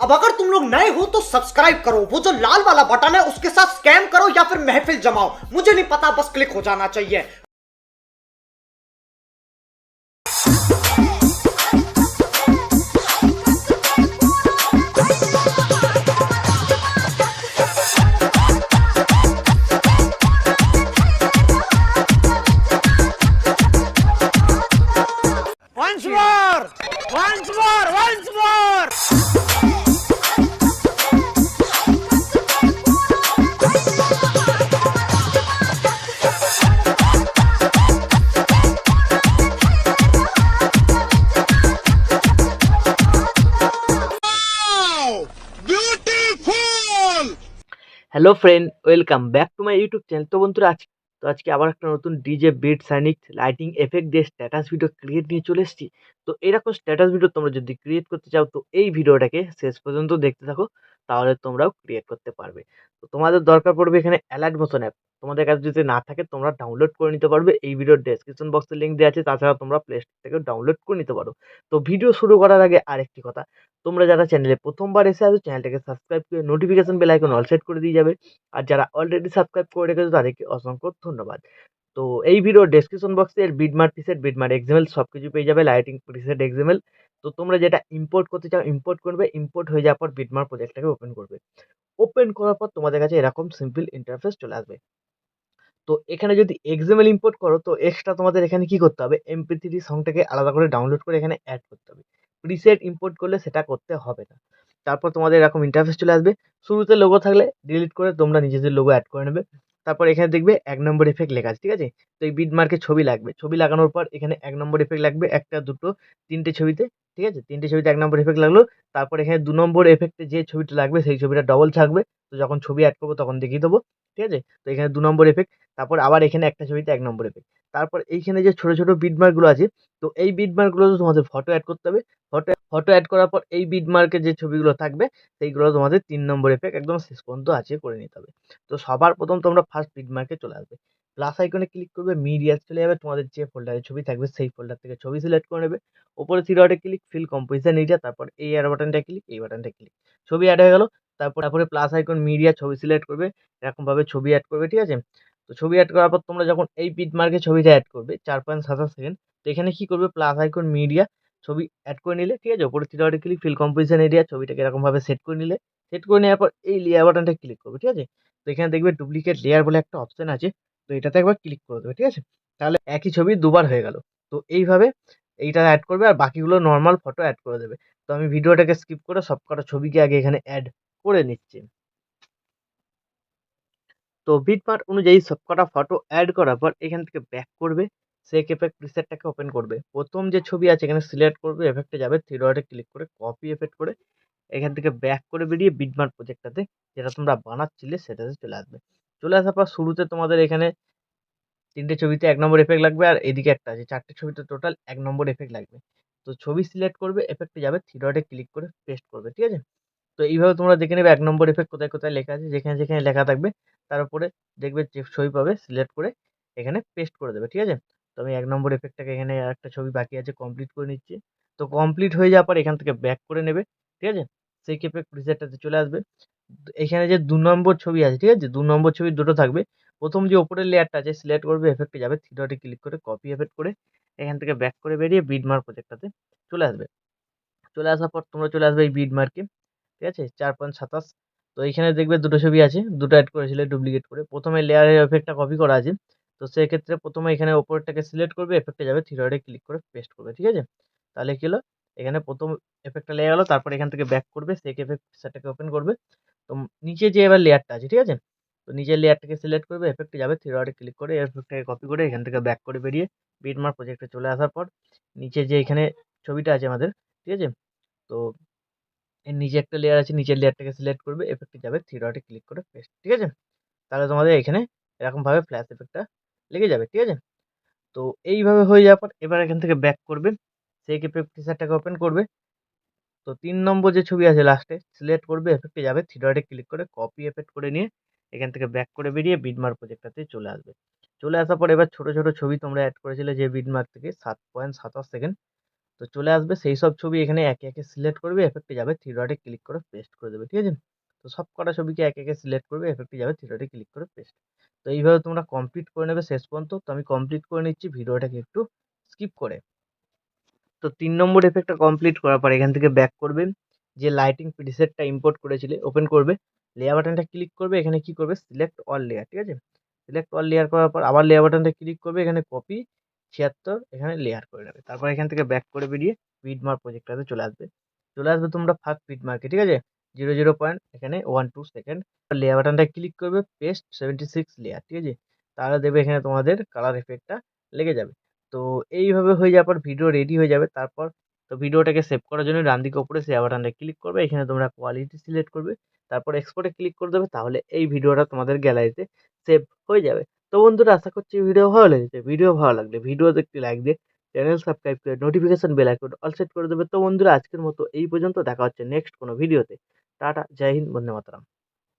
अब अगर तुम लोग नए हो तो सब्सक्राइब करो, वो जो लाल वाला बटन है उसके साथ स्कैम करो या फिर महफिल जमाओ, मुझे नहीं पता, बस क्लिक हो जाना चाहिए। Once more! Once more! Once more! Hello friend, welcome back to my YouTube channel. তো বন্ধুরা, আজকে আবার একটা নতুন DJ beat scenic lighting effect দিয়ে স্ট্যাটাস ভিডিও ক্রিয়েট নিয়ে চলে এসেছি। তো এরকম স্ট্যাটাস ভিডিও তোমরা যদি ক্রিয়েট করতে চাও তো এই ভিডিওটাকে শেষ পর্যন্ত দেখতে থাকো, তাহলে তোমরাও ক্রিয়েট করতে পারবে। তো তোমাদের দরকার পড়বে এখানে অ্যালার্ট মোশন অ্যাপ। তোমাদের কাছে যদি না থাকে তোমরা ডাউনলোড করে নিতে পারবে, এই ভিডিওর ডেসক্রিপশন বক্সে লিঙ্ক দেওয়া আছে। তাছাড়া তোমরা প্লে স্টোর থেকে ডাউনলোড করে নিতে পারো। তো ভিডিও শুরু করার আগে আরেকটি কথা, তোমরা যারা চ্যানেলে প্রথমবার এসে আছো চ্যানেলটাকে সাবস্ক্রাইব করে notification bell icon all set করে দিয়ে যাবে। আর যারা অলরেডি সাবস্ক্রাইব করে রেখেছো তাদেরকে অসংখ্য ধন্যবাদ। তো এই ভিডিওর ডেসক্রিপশন বক্সে এর বিটমার্ক প্রিসেট, বিটমার্ক এক্সএমএল সবকিছু পেয়ে যাবে, লাইটিং প্রিসেট এক্সএমএল। তো তোমরা যেটা ইম্পোর্ট করতে চাও ইম্পোর্ট করবে, ইম্পোর্ট হয়ে যাওয়ার পর বিটমার্ক প্রজেক্টটাকে ওপেন করবে। ওপেন করার পর তোমাদের কাছে এরকম সিম্পল ইন্টারফেস চলে আসবে। তো এখানে যদি এক্সএমএল ইম্পোর্ট করো তো এক্সট্রা তোমাদের এখানে কি করতে হবে, এমপি3 সংটাকে আলাদা করে ডাউনলোড করে এখানে অ্যাড করতে হবে। প্রিসেট ইম্পোর্ট করলে সেটা করতে হবে না। তারপর তোমাদের এরকম ইন্টারফেস চলে আসবে। শুরুতে লোগো থাকলে ডিলিট করে তোমরা নিজেদের লোগো অ্যাড করে নেবে। তারপর এখানে দেখবে ১ নম্বর ইফেক্ট লেখা আছে, ঠিক আছে? তো এই বিট মার্কে ছবি লাগবে। ছবি লাগানোর পর এখানে ১ নম্বর ইফেক্ট লাগবে ১ টা ২ টো ৩ টে ছবিতে, ঠিক আছে? ৩ টে ছবিতে ১ নম্বর ইফেক্ট লাগলো। তারপর এখানে ২ নম্বর ইফেক্টে যে ছবিটা লাগবে সেই ছবিটা ডবল থাকবে। তো যখন ছবি অ্যাড করব তখন দেখিয়ে দেবো, ঠিক আছে? তো এখানে ২ নম্বর ইফেক্ট। তারপর আবার এখানে একটা ছবিতে ১ নম্বর ইফেক্ট। তারপর এইখানে যে ছোট, ছোট বিট মার্ক গুলো আছে, তো এই বিট মার্ক গুলোতে তোমাদের ফটো এড করতে হবে। ফটো এড করার পর এই বিট মার্কে যে ছবিগুলো থাকবে সেইগুলো তোমাদের ৩ নম্বর ইফেক্ট একদম শেষ পর্যন্ত আছে করে নিতে হবে। তো সবার প্রথম তোমরা ফার্স্ট বিট মার্কে চলে আসবে। প্লাস আইকনে ক্লিক করবে, মিডিয়াতে চলে যাবে। তোমাদের যে ফোল্ডারে ছবি থাকবে সেই ফোল্ডার থেকে ছবি সিলেক্ট করে নেবে। উপরে থ্রি ডটে ক্লিক, ফিল কম্পোজিশন এরিয়া, তারপর এই এরো বাটনটা ক্লিক, এই বাটনটা ক্লিক। ছবি এড হয়ে গেল। তারপরে প্লাস আইকন মিডিয়া ছবি সিলেক্ট করবে। এরকমভাবে ছবি এড করবে, ঠিক আছে? তো ছবি এড করার পর তোমরা যখন এই বিট মার্কে ছবিটা এড করবে ৪.৭৭ সেকেন্ড, তো এখানে কি করবে, প্লাস আইকন মিডিয়া ছবি এড করে নিলে, ঠিক আছে? উপরে থ্রি ডটে ক্লিক, ফিল কম্পোজিশন এরিয়া ছবিটাকে এরকমভাবে সেট করে নিলে। সেট করে নেওয়ার পর এই লেয়ার বাটনটা ক্লিক করবে, ঠিক আছে? তো এখানে দেখবে ডুপ্লিকেট লেয়ার বলে একটা অপশন আছে, তো এটাতে একবার ক্লিক করে দেবে, ঠিক আছে? তাহলে একই ছবি দুবার হয়ে গেল। তো এইভাবে এইটা এড করবে আর বাকিগুলো নরমাল ফটো এড করে দেবে। তো আমি ভিডিওটাকে স্কিপ করে সবকটা ছবিকে আগে এখানে এড করে নিচ্ছি। তো বিটমার্ক অনুযায়ী সবকটা ফটো এড করার পর এখান থেকে ব্যাক করবে, সেক এফেক্ট প্রিসেটটাকে ওপেন করবে। প্রথম যে ছবি আছে এখানে সিলেক্ট করবে, এফেক্টে যাবে, থ্রি ডটে ক্লিক করে কপি এফেক্ট করে এখান থেকে ব্যাক করে বেরিয়ে বিটমার্ক প্রজেক্টটাতে যেটা তোমরা বানাচ্ছিলে সেটাতে চলে আসবে। চলে আসার পর শুরুতে তোমাদের এখানে ৩ টে ছবিতে ১ নম্বর ইফেক্ট লাগবে আর এদিকে একটা আছে। ৪ টে ছবিতে টোটাল ১ নম্বর ইফেক্ট লাগবে। তো ছবি সিলেক্ট করবে, এফেক্টে যাবে, থ্রি ডটে ক্লিক করে পেস্ট করবে, ঠিক আছে? তো এইভাবে তোমরা দেখে নেবে ১ নম্বর ইফেক্ট কোথায়, কোথায় লেখা আছে। যেখানে, যেখানে লেখা থাকবে তার উপরে দেখবে যে ছবি পাবে সিলেক্ট করে এখানে পেস্ট করে দেবে, ঠিক আছে? তো আমি ১ নম্বর ইফেক্টটাকে এখানে আরেকটা ছবি বাকি আছে কমপ্লিট করে নিচ্ছি। তো কমপ্লিট হয়ে যাওয়ার পর এখান থেকে ব্যাক করে নেবে, ঠিক আছে? সেই ইফেক্ট প্রিসেটটাতে চলে আসবে। এখানে যে ২ নম্বর ছবি আছে, ঠিক আছে? ২ নম্বর ছবি দুটো থাকবে। ১ম যে উপরের লেয়ারটা আছে সিলেক্ট করবে, এফেক্টে যাবে, থ্রি ডটে ক্লিক করে কপি এফেক্ট করে এখান থেকে ব্যাক করে বেরিয়ে বিটমার্ক প্রজেক্টটাতে চলে আসবে। চলে আসার পর তোমরা চলে আসবে এই বিটমার্কে, ঠিক আছে? ৪.২৭। তো এইখানে দেখবে দুটো ছবি আছে, দুটো এড করেছিলে ডুপ্লিকেট করে। ১ম এ লেয়ারের এফেক্টটা কপি করা আছে। তো সেক্ষেত্রে ১ম এ এখানে উপরেরটাকে সিলেক্ট করবে, এফেক্টে যাবে, থ্রি ডটে ক্লিক করে পেস্ট করবে, ঠিক আছে? তাহলে কি হলো, এখানে ১ম এফেক্টটা লেগে গেল। তারপর এখান থেকে ব্যাক করবে, সেক এফেক্ট সেটটাকে ওপেন করবে। তো নিচে যে এবার লেয়ারটা আছে, ঠিক আছে? তো নিচের লেয়ারটাকে সিলেক্ট করবে, এফেক্টে যাবে, থ্রি ডটে ক্লিক করে এফেক্টটাকে কপি করে এখান থেকে ব্যাক করে বেরিয়ে বিটমার্ক প্রজেক্টে চলে আসার পর নিচে যে এখানে ছবিটা আছে আমাদের, ঠিক আছে? তো এর নিচে একটা লেয়ার আছে, নিচের লেয়ারটাকে সিলেক্ট করবে, এফেক্টে যাবে, থ্রি ডটে ক্লিক করে পেস্ট, ঠিক আছে? তাহলে তোমাদের এখানে এরকমভাবে ফ্ল্যাশ এফেক্টটা লেগে যাবে, ঠিক আছে? তো এইভাবে হয়ে যাওয়ার পর এবার এখান থেকে ব্যাক করবে, সেক এফেক্ট ফিচারটাকে ওপেন করবে। তো ৩ নম্বর যে ছবি আছে লাস্টে সিলেক্ট করবে, এফেক্টে যাবে, থ্রি ডটে ক্লিক করে কপি এফেক্ট করে নিয়ে এখান থেকে ব্যাক করে বেরিয়ে বিটমার্ক প্রজেক্টটাতে চলে আসবে। চলে আসার পর এবার ছোট, ছোট ছবি তোমরা এড করেছিলে যে বিটমার্ক থেকে ৭.২৭ সেকেন্ড, তো চলে আসবে সেই সব ছবি এখানে একে একে সিলেক্ট করবে, এফেক্টে যাবে, থ্রি ডটে ক্লিক করে পেস্ট করে দেবে, ঠিক আছে? তো সব কটা ছবিকে একে একে সিলেক্ট করবে, এফেক্টে যাবে, থ্রি ডটে ক্লিক করে পেস্ট। তো এইভাবে তোমরা কমপ্লিট করে নেবে শেষ পর্যন্ত। তো আমি কমপ্লিট করে নিচ্ছি ভিডিওটাকে একটু স্কিপ করে। তো 3 নম্বর এফেক্টটা কমপ্লিট করার পর এখান থেকে ব্যাক করবে, যে লাইটিং প্রিসেটটা ইম্পোর্ট করেছিলে ওপেন করবে, লেয়ার বাটনটা ক্লিক করবে, এখানে কি করবে সিলেক্ট অল লেয়ার, ঠিক আছে? সিলেক্ট অল লেয়ার করার পর আবার লেয়ার বাটনটা ক্লিক করবে, এখানে কপি 76 এখানে লেয়ার করে নেবে। তারপর এখান থেকে ব্যাক করে বেরিয়ে বিটমার্ক প্রজেক্টটাতে চলে আসবে। চলে আসবে তোমরা ফার্স্ট বিটমার্কে, ঠিক আছে? 00 পয়েন্ট এখানে 12 সেকেন্ড। লেয়ার বাটনটা ক্লিক করবে, পেস্ট 76 লেয়ার, ঠিক আছে? তাহলে দেখবে এখানে তোমাদের কালার এফেক্টটা লেগে যাবে। তো এইভাবে হয়ে যাওয়ার পর ভিডিও রেডি হয়ে যাবে। তারপর তো ভিডিওটাকে সেভ করার জন্য ডান দিকে উপরে শেয়ার বাটনটা ক্লিক করবে, এখানে তোমরা কোয়ালিটি সিলেক্ট করবে, তারপর এক্সপোর্টে ক্লিক করে দেবে, তাহলে এই ভিডিওটা তোমাদের গ্যালারিতে সেভ হয়ে যাবে। তো বন্ধুরা আশা করছি ভিডিও ভালো লেগেছে। ভিডিও ভালো লাগলে ভিডিওতে একটি লাইক দিয়ে চ্যানেল সাবস্ক্রাইব করে notification bell icon all set করে দেবে। তো বন্ধুরা আজকের মতো এই পর্যন্ত, দেখা হচ্ছে নেক্সট কোনো ভিডিওতে। টাটা, জয় হিন্দ, বন্দে মাতরম।